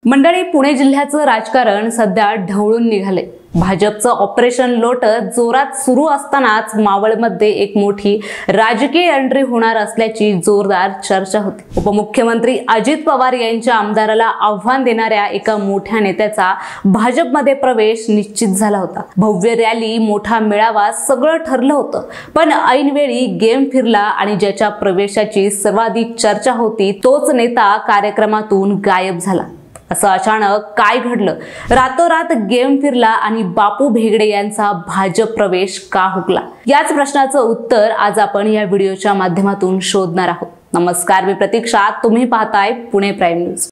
मंडळी, पुणे जिल्ह्याचं राजकारण सध्या ढवळून निघाले। भाजपचं ऑपरेशन लोटस जोरात सुरू असतानाच मावळमध्ये एक मोठी राजकीय एंट्री होणार असल्याची जोरदार चर्चा होती। उपमुख्यमंत्री अजित पवार यांच्या आमदाराला आव्हान देणाऱ्या एका मोठ्या नेत्याचा भाजपमध्ये प्रवेश निश्चित झाला होता। भव्य रॅली, मोठा मेळावा, सगळं ठरलं होतं, पण ऐनवेळी गेम फिरला आणि ज्याच्या प्रवेशाची सर्वाधिक चर्चा होती तोच नेता कार्यक्रमातून गायब झाला। असं अचानक काय घडलं? रातोरात गेम फिरला आणि बापू भेगडे यांचा भाजप प्रवेश का हुकला? याच प्रश्नाचं उत्तर आज आपण या व्हिडिओच्या माध्यमातून शोधणार आहोत। नमस्कार, मी प्रतीक्षा, तुम्ही पाहताय पुणे प्राईम न्यूज।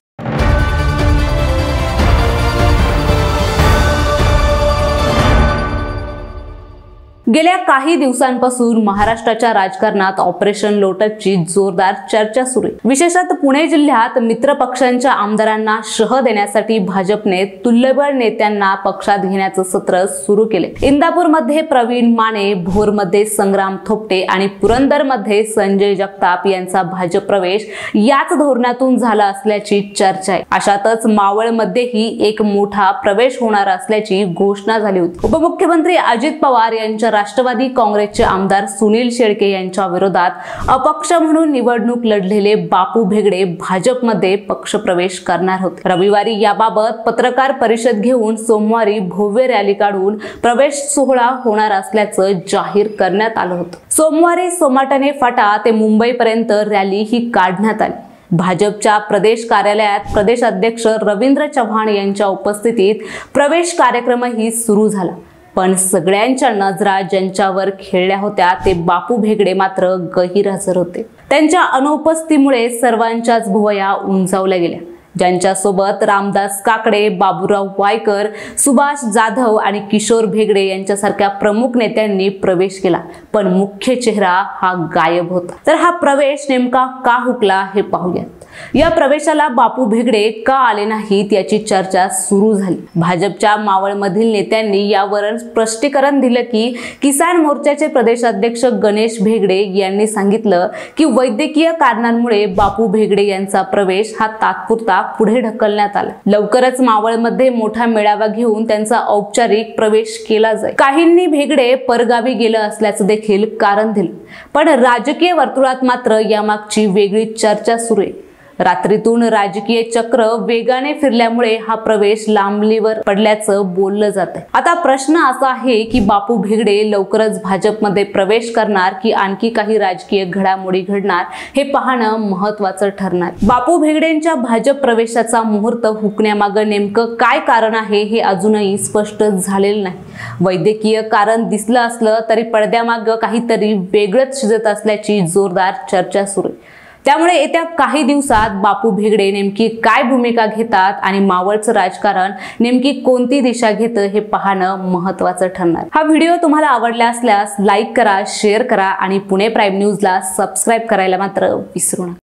गेल्या काही दिवसांपासून महाराष्ट्राच्या राजकारणात ऑपरेशन लोटसची जोरदार चर्चा सुरू आहे। विशेषतः पुणे जिल्ह्यात मित्र पक्षांच्या आमदारांना शह देण्यासाठी भाजपने तुल्यबळ नेत्यांना पक्षात घेण्याचं सत्र सुरू केले। इंदापूरमध्ये प्रवीण माने, भोरमध्ये संग्राम थोपटे आणि पुरंदरमध्ये संजय जगताप यांचा भाजप प्रवेश याच धोरणातून झाला असल्याची चर्चा आहे। अशातच मावळमध्येही एक मोठा प्रवेश होणार असल्याची घोषणा झाली होती। उपमुख्यमंत्री अजित पवार यांच्या राष्ट्रवादी काँग्रेसचे आमदार सुनील शेळके यांच्या विरोधात अपक्ष म्हणून निवडणूक लढलेले बापू भेगडे भाजपमध्ये पक्षप्रवेश करणार होते। रविवारी याबाबत पत्रकार परिषद घेऊन सोमवारी भव्य रॅली काढून प्रवेश सोहळा होणार असल्याचं जाहीर करण्यात आलं होतं। सोमवारी सोमाटणे फाटा ते मुंबईपर्यंत रॅली ही काढण्यात आली। भाजपच्या प्रदेश कार्यालयात प्रदेश अध्यक्ष रवींद्र चव्हाण यांच्या उपस्थितीत प्रवेश कार्यक्रमही सुरू झाला। पण सगळ्यांच्या नजरा ज्यांच्यावर खेळल्या होत्या ते बापू भेगडे मात्र गैरहजर होते। त्यांच्या अनुपस्थितीमुळे सर्वांच्याच भुवया उंचावल्या गेल्या। ज्यांच्यासोबत रामदास काकडे, बाबूराव वायकर, सुभाष जाधव आणि किशोर भेगडे यांच्यासारख्या प्रमुख नेत्यांनी प्रवेश केला, पण मुख्य चेहरा हा गायब होता। तर हा प्रवेश नेमका का हुकला हे पाहूयात। या प्रवेशाला बापू भेगडे का आले नाहीत याची चर्चा सुरू झाली। भाजपच्या मावळमधील नेत्यांनी यावर स्पष्टीकरण दिलं की किसान मोर्चाचे प्रदेशाध्यक्ष गणेश भेगडे यांनी सांगितलं की वैद्यकीय कारणांमुळे बापू भेगडे यांचा प्रवेश हा तात्पुरता पुढे ढकलण्यात आला। लवकरच मावळमध्ये मोठा मेळावा घेऊन त्यांचा औपचारिक प्रवेश केला जाईल। काहींनी भेगडे परगावी गेलं असल्याचं देखील कारण दिलं, पण राजकीय वर्तुळात मात्र यामागची वेगळी चर्चा सुरू आहे। रात्रीतून राजकीय चक्र वेगाने फिरल्यामुळे हा प्रवेश लांबणीवर पडल्याचं बोललं जातंय। आता प्रश्न असा आहे की बापू भेगडे लवकरच भाजपमध्ये प्रवेश करणार की आणखी काही राजकीय घडामोडी घडणार हे पाहणं महत्त्वाचं ठरणार। बापू भेगडेंच्या भाजप प्रवेशाचा मुहूर्त हुकण्यामागे नेमकं काय कारण आहे हे अजूनही स्पष्ट झालेलं नाही। वैद्यकीय कारण दिसलं असलं तरी पडद्यामागे काहीतरी वेगळंच शिजत असल्याची जोरदार चर्चा सुरू आहे। त्यामुळे येत्या काही दिवसात बापू भेगडे नेमकी काय भूमिका घेतात आणि मावळचं राजकारण नेमकी कोणती दिशा घेतं हे पाहणं महत्त्वाचं ठरणार। हा व्हिडिओ तुम्हाला आवडला असल्यास लाईक करा, शेअर करा आणि पुणे प्राईम न्यूजला सबस्क्राईब करायला मात्र विसरू नका।